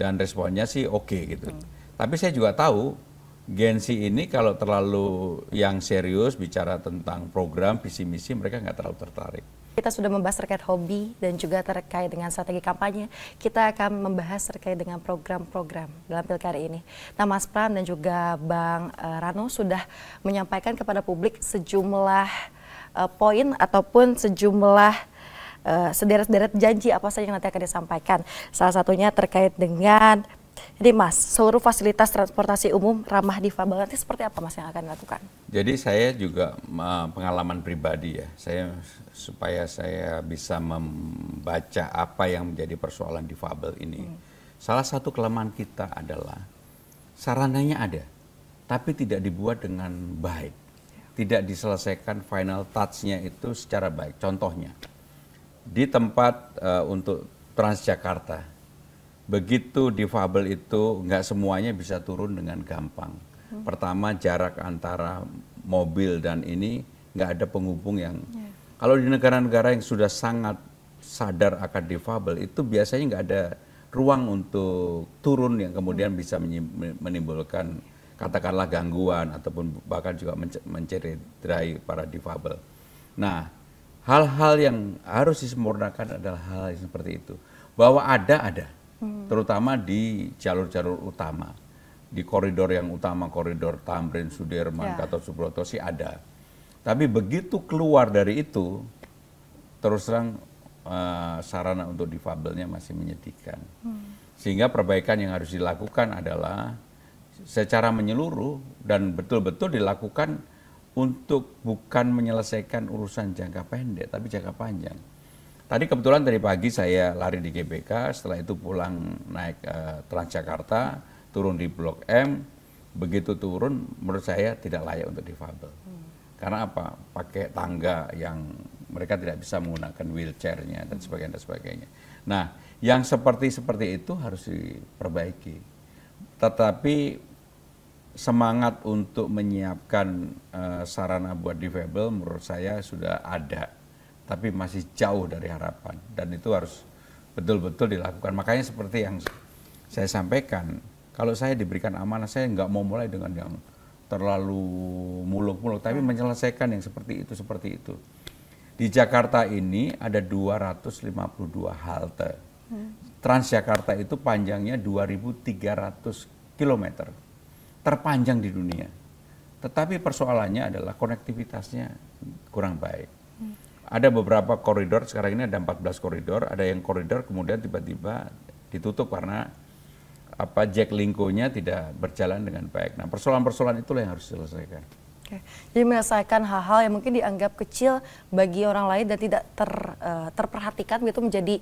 dan responnya sih oke gitu. Tapi saya juga tahu Gen-Z ini kalau terlalu yang serius bicara tentang program, visi misi, mereka nggak terlalu tertarik. Kita sudah membahas terkait hobi dan juga terkait dengan strategi kampanye. Kita akan membahas terkait dengan program-program dalam pilkada ini. Nah, Mas Pram dan juga Bang Rano sudah menyampaikan kepada publik sejumlah poin ataupun sejumlah sederet-sederet janji apa saja yang nanti akan disampaikan. Salah satunya terkait dengan ini Mas, seluruh fasilitas transportasi umum ramah difabel nanti seperti apa Mas yang akan dilakukan? Jadi saya juga pengalaman pribadi ya, supaya saya bisa membaca apa yang menjadi persoalan difabel ini. Salah satu kelemahan kita adalah sarananya ada, tapi tidak dibuat dengan baik. Tidak diselesaikan final touch-nya itu secara baik. Contohnya, di tempat untuk Transjakarta, begitu difabel itu nggak semuanya bisa turun dengan gampang. Pertama, jarak antara mobil dan ini nggak ada penghubung yang kalau di negara-negara yang sudah sangat sadar akan difabel itu biasanya nggak ada ruang untuk turun yang kemudian bisa menimbulkan katakanlah gangguan ataupun bahkan juga mencederai para difabel. Nah, hal-hal yang harus disempurnakan adalah hal yang seperti itu. Bahwa ada. Terutama di jalur-jalur utama. Di koridor yang utama, koridor Tamrin, Sudirman, Gatot Subroto sih ada. Tapi begitu keluar dari itu, terus terang sarana untuk difabelnya masih menyedihkan. Sehingga perbaikan yang harus dilakukan adalah secara menyeluruh dan betul-betul dilakukan untuk bukan menyelesaikan urusan jangka pendek, tapi jangka panjang. Tadi kebetulan dari pagi saya lari di GBK, setelah itu pulang naik Transjakarta, turun di Blok M, begitu turun menurut saya tidak layak untuk difabel. Karena apa? Pakai tangga yang mereka tidak bisa menggunakan wheelchair-nya dan sebagainya. Nah, yang seperti itu harus diperbaiki. Tetapi semangat untuk menyiapkan sarana buat difabel menurut saya sudah ada. Tapi masih jauh dari harapan dan itu harus betul-betul dilakukan. Makanya seperti yang saya sampaikan, kalau saya diberikan amanah saya nggak mau mulai dengan yang terlalu muluk-muluk, tapi menyelesaikan yang seperti itu. Di Jakarta ini ada 252 halte. Transjakarta itu panjangnya 2.300 km, terpanjang di dunia. Tetapi persoalannya adalah konektivitasnya kurang baik. Ada beberapa koridor, sekarang ini ada 14 koridor, ada yang koridor kemudian tiba-tiba ditutup karena Jack Linko-nya tidak berjalan dengan baik. Nah, persoalan-persoalan itulah yang harus diselesaikan. Oke. Jadi menyelesaikan hal-hal yang mungkin dianggap kecil bagi orang lain dan tidak terperhatikan gitu menjadi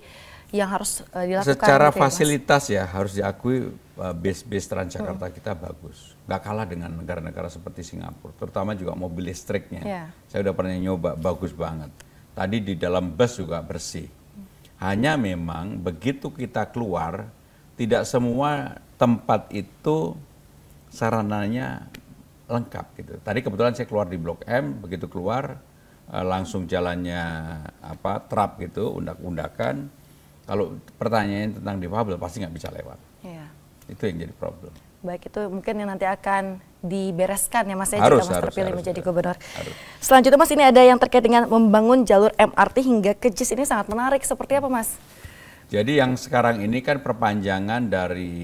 yang harus dilakukan. Secara gitu fasilitas ya harus diakui base Transjakarta kita bagus. Nggak kalah dengan negara-negara seperti Singapura, terutama juga mobil listriknya. Saya udah pernah nyoba, bagus banget. Tadi di dalam bus juga bersih. Hanya memang begitu kita keluar, tidak semua tempat itu sarananya lengkap gitu. Tadi kebetulan saya keluar di Blok M, begitu keluar langsung jalannya trap gitu, undak-undakan. Kalau pertanyaan tentang difabel pasti nggak bisa lewat. Itu yang jadi problem. Baik, itu mungkin yang nanti akan dibereskan ya Mas ya jika Mas terpilih menjadi gubernur. Selanjutnya Mas, ini ada yang terkait dengan membangun jalur MRT hingga ke JIS, ini sangat menarik. Seperti apa Mas? Jadi yang sekarang ini kan perpanjangan dari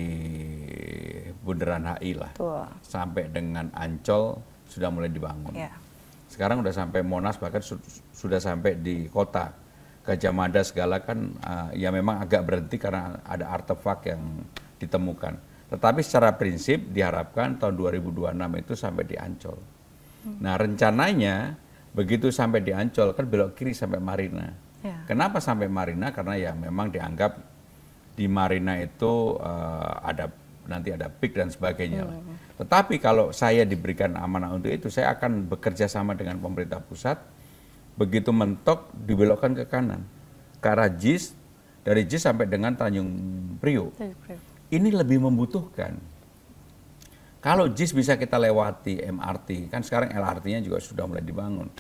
Bundaran HI lah. Sampai dengan Ancol sudah mulai dibangun. Sekarang sudah sampai Monas, bahkan sudah sampai di kota. Gajah Mada segala kan ya memang agak berhenti karena ada artefak yang ditemukan. Tetapi secara prinsip diharapkan tahun 2026 itu sampai di Ancol. Nah rencananya begitu sampai di Ancol kan belok kiri sampai Marina. Kenapa sampai Marina? Karena ya memang dianggap di Marina itu nanti ada PIK dan sebagainya. Tetapi kalau saya diberikan amanah untuk itu, saya akan bekerja sama dengan pemerintah pusat. Begitu mentok dibelokkan ke kanan ke arah JIS, dari JIS sampai dengan Tanjung Priok. Ini lebih membutuhkan. Kalau JIS bisa kita lewati MRT, kan sekarang LRT-nya juga sudah mulai dibangun.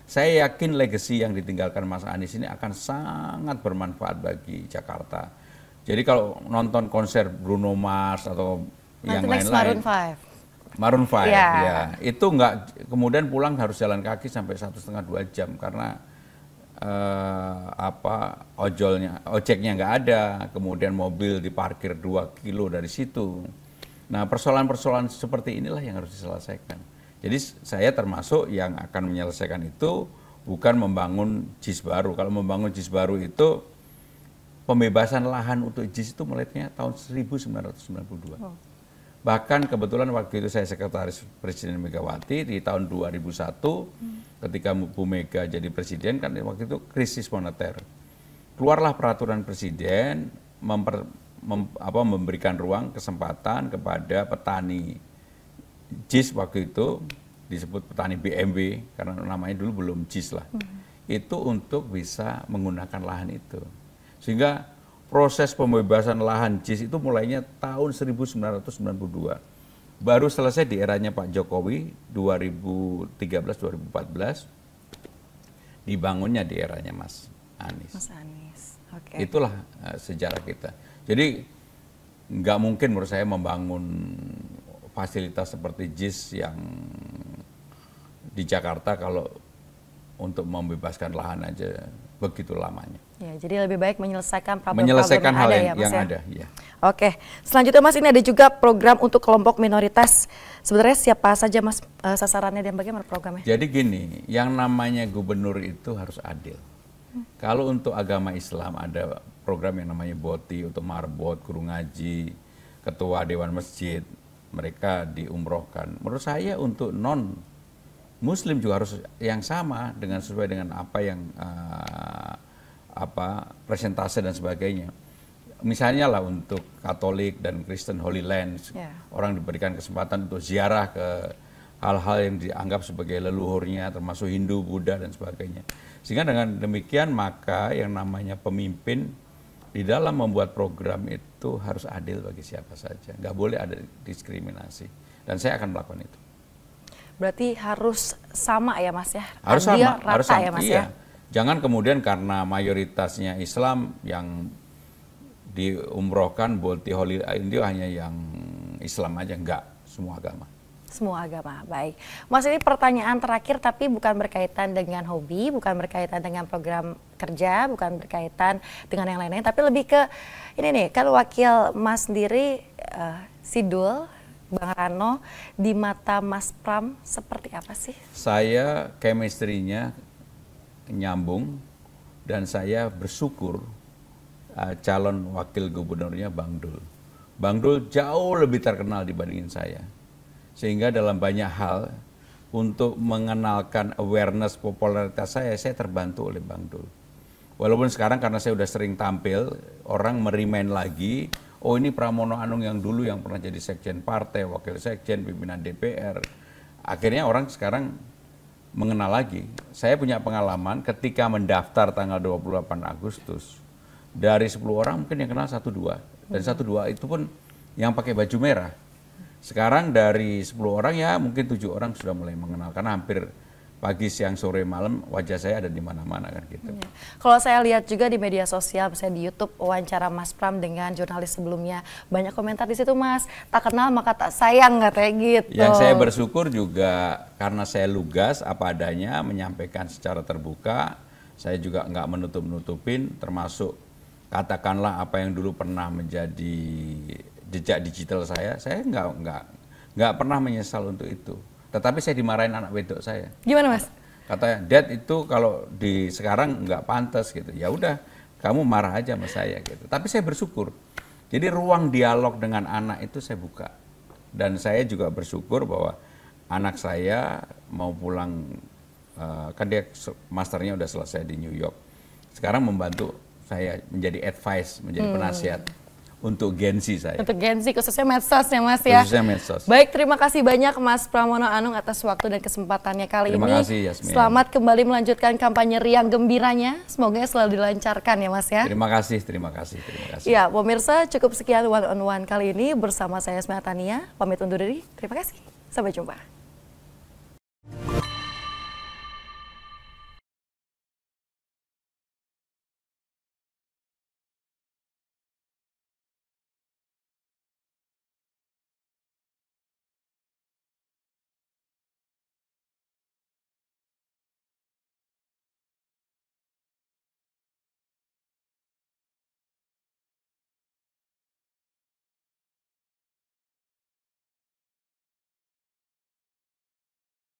Saya yakin legacy yang ditinggalkan Mas Anies ini akan sangat bermanfaat bagi Jakarta. Jadi kalau nonton konser Bruno Mars atau yang lain-lain, Maroon 5, ya itu nggak, kemudian pulang harus jalan kaki sampai 1,5-2 jam karena ojeknya nggak ada, kemudian mobil diparkir 2 kilo dari situ. Nah, persoalan-persoalan seperti inilah yang harus diselesaikan. Jadi saya termasuk yang akan menyelesaikan itu, bukan membangun JIS baru. Kalau membangun JIS baru itu pembebasan lahan untuk JIS itu mulainya tahun 1992. Bahkan kebetulan waktu itu saya sekretaris Presiden Megawati di tahun 2001, ketika Bu Mega jadi presiden, kan waktu itu krisis moneter. Keluarlah peraturan presiden memberikan ruang kesempatan kepada petani JIS waktu itu, disebut petani BMW, karena namanya dulu belum JIS lah. Itu untuk bisa menggunakan lahan itu. Sehingga proses pembebasan lahan JIS itu mulainya tahun 1992. Baru selesai di eranya Pak Jokowi 2013-2014. Dibangunnya di eranya Mas Anies. Mas Anies. Okay. Itulah sejarah kita. Jadi nggak mungkin menurut saya membangun fasilitas seperti JIS yang di Jakarta kalau untuk membebaskan lahan aja begitu lamanya. Ya, jadi lebih baik menyelesaikan problem-problem hal yang yang ada. Ya. Oke, selanjutnya Mas, ini ada juga program untuk kelompok minoritas. Sebenarnya siapa saja Mas sasarannya dan bagaimana programnya? Jadi gini, yang namanya gubernur itu harus adil. Kalau untuk agama Islam ada program yang namanya BOTI, untuk marbot, guru ngaji, ketua dewan masjid, mereka diumrohkan. Menurut saya untuk non Muslim juga harus yang sama, dengan sesuai dengan apa yang presentase dan sebagainya. Misalnya lah untuk Katolik dan Kristen Holy Land, orang diberikan kesempatan untuk ziarah ke hal-hal yang dianggap sebagai leluhurnya, termasuk Hindu, Buddha dan sebagainya. Sehingga dengan demikian maka yang namanya pemimpin di dalam membuat program itu harus adil bagi siapa saja, nggak boleh ada diskriminasi. Dan saya akan melakukan itu. Berarti harus sama ya Mas ya? Harus adil, sama, rata harus sama. Ya Mas iya. ya? Jangan kemudian karena mayoritasnya Islam yang diumrohkan BOTI Holy India hanya yang Islam aja, enggak, semua agama. Semua agama, baik. Mas, ini pertanyaan terakhir tapi bukan berkaitan dengan hobi, bukan berkaitan dengan program kerja, bukan berkaitan dengan yang lain-lain, tapi lebih ke ini nih, kan wakil Mas sendiri Sidul, Bang Rano, di mata Mas Pram seperti apa sih? Saya chemistry-nya nyambung dan saya bersyukur calon wakil gubernurnya Bang Dul. Bang Dul jauh lebih terkenal dibandingin saya. Sehingga dalam banyak hal untuk mengenalkan awareness popularitas saya terbantu oleh Bang Dul. Walaupun sekarang karena saya udah sering tampil, orang merimain lagi, oh ini Pramono Anung yang dulu yang pernah jadi sekjen partai, wakil sekjen, pimpinan DPR. Akhirnya orang sekarang mengenal lagi. Saya punya pengalaman ketika mendaftar tanggal 28 Agustus, dari 10 orang mungkin yang kenal 1-2. Dan 1-2 itu pun yang pakai baju merah. Sekarang dari 10 orang ya mungkin 7 orang sudah mulai mengenal, karena hampir pagi, siang, sore, malam wajah saya ada di mana-mana kan gitu. Ya. Kalau saya lihat juga di media sosial, misalnya di YouTube, wawancara Mas Pram dengan jurnalis sebelumnya, banyak komentar di situ, Mas, tak kenal maka tak sayang, katanya gitu. Yang saya bersyukur juga karena saya lugas apa adanya, menyampaikan secara terbuka, saya juga nggak menutup-nutupin, termasuk katakanlah apa yang dulu pernah menjadi jejak digital saya nggak pernah menyesal untuk itu. Tetapi saya dimarahin anak wedok saya. Gimana Mas? Katanya, Dad itu kalau di sekarang nggak pantas gitu. Ya udah, kamu marah aja sama saya gitu. Tapi saya bersyukur. Jadi ruang dialog dengan anak itu saya buka. Dan saya juga bersyukur bahwa anak saya mau pulang, kan dia masternya udah selesai di New York. Sekarang membantu saya menjadi advice, menjadi penasihat. Untuk Gen Z saya. Untuk Gen Z, khususnya medsos ya Mas ya. Khususnya medsos. Baik, terima kasih banyak Mas Pramono Anung atas waktu dan kesempatannya kali ini. Terima kasih Yasmin. Selamat kembali melanjutkan kampanye riang gembiranya. Semoga selalu dilancarkan ya Mas ya. Terima kasih, terima kasih, terima kasih. Ya, pemirsa, cukup sekian one on one kali ini bersama saya Yasmin Atania. Pamit undur diri. Terima kasih. Sampai jumpa.